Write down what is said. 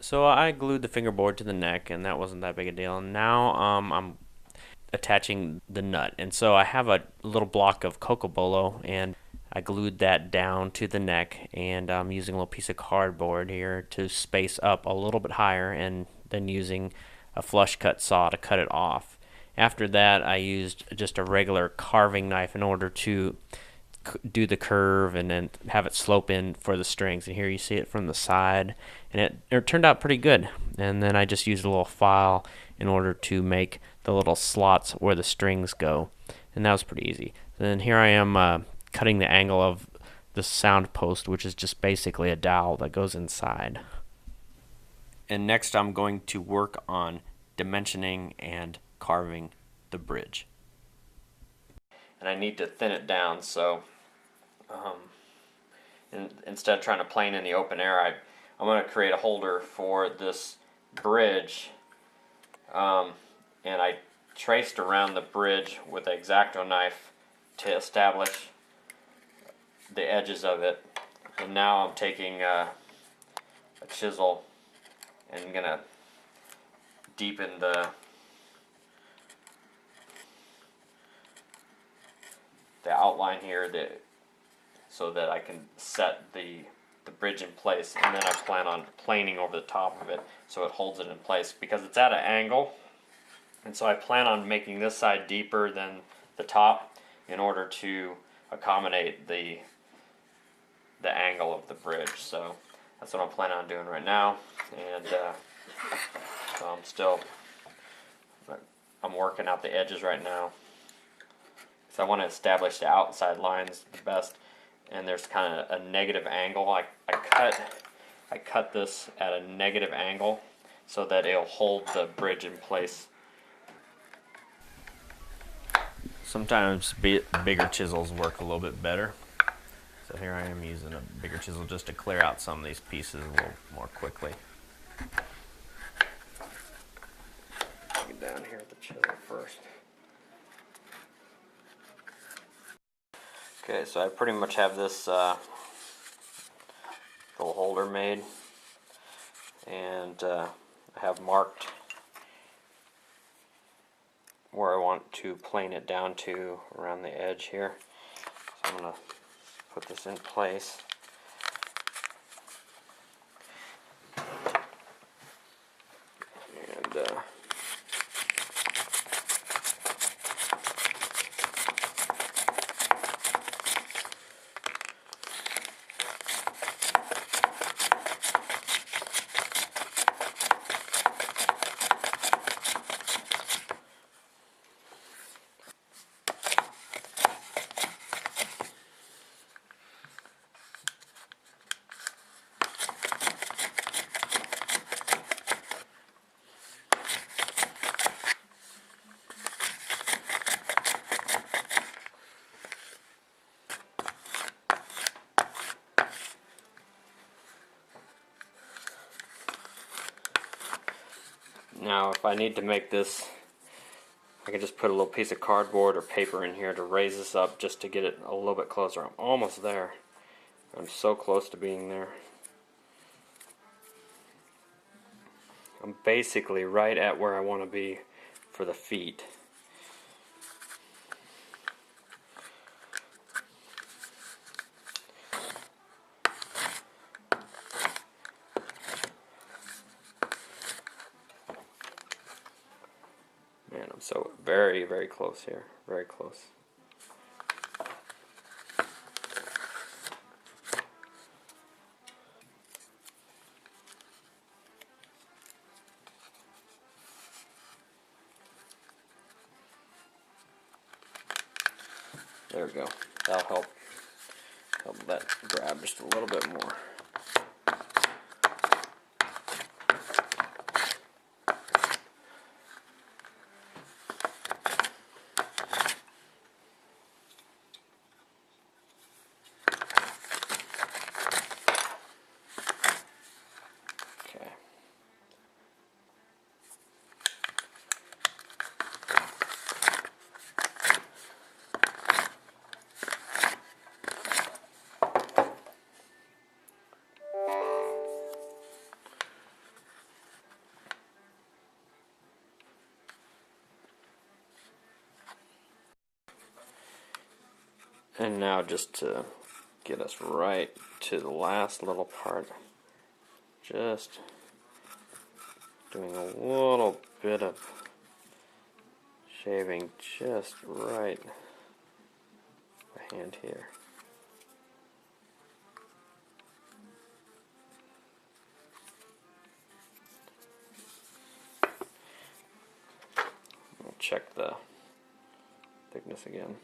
So I glued the fingerboard to the neck, and that wasn't that big a deal. And now I'm attaching the nut, and so I have a little block of cocabolo, and I glued that down to the neck, and I'm using a little piece of cardboard here to space up a little bit higher, and then using a flush cut saw to cut it off. After that, I used just a regular carving knife in order to do the curve and then have it slope in for the strings. And here you see it from the side, and it turned out pretty good. And then I just used a little file in order to make the little slots where the strings go, and that was pretty easy. Then here I am cutting the angle of the sound post, which is just basically a dowel that goes inside. And next I'm going to work on dimensioning and carving the bridge. And I need to thin it down, so instead of trying to plane in the open air, I'm going to create a holder for this bridge, and I traced around the bridge with an X-Acto knife to establish the edges of it. And now I'm taking a chisel and I'm going to deepen the outline here so that I can set the bridge in place, and then I plan on planing over the top of it so it holds it in place because it's at an angle, and so I plan on making this side deeper than the top in order to accommodate the angle of the bridge. So that's what I'm planning on doing right now, and so I'm working out the edges right now. So I want to establish the outside lines the best, and there's kind of a negative angle. I cut this at a negative angle so that it'll hold the bridge in place. Sometimes bigger chisels work a little bit better. So here I am using a bigger chisel just to clear out some of these pieces a little more quickly. Get down here with the chisel first. Okay, so I pretty much have this little holder made, and I have marked where I want to plane it down to around the edge here. So I'm going to put this in place. And now if I need to make this, I can just put a little piece of cardboard or paper in here to raise this up just to get it a little bit closer. I'm almost there. I'm so close to being there. I'm basically right at where I want to be for the feet. Man, I'm so very, very close here. Very close. There we go. That'll help that grab just a little bit more. And now just to get us right to the last little part, just doing a little bit of shaving just right by hand here. We'll check the thickness again.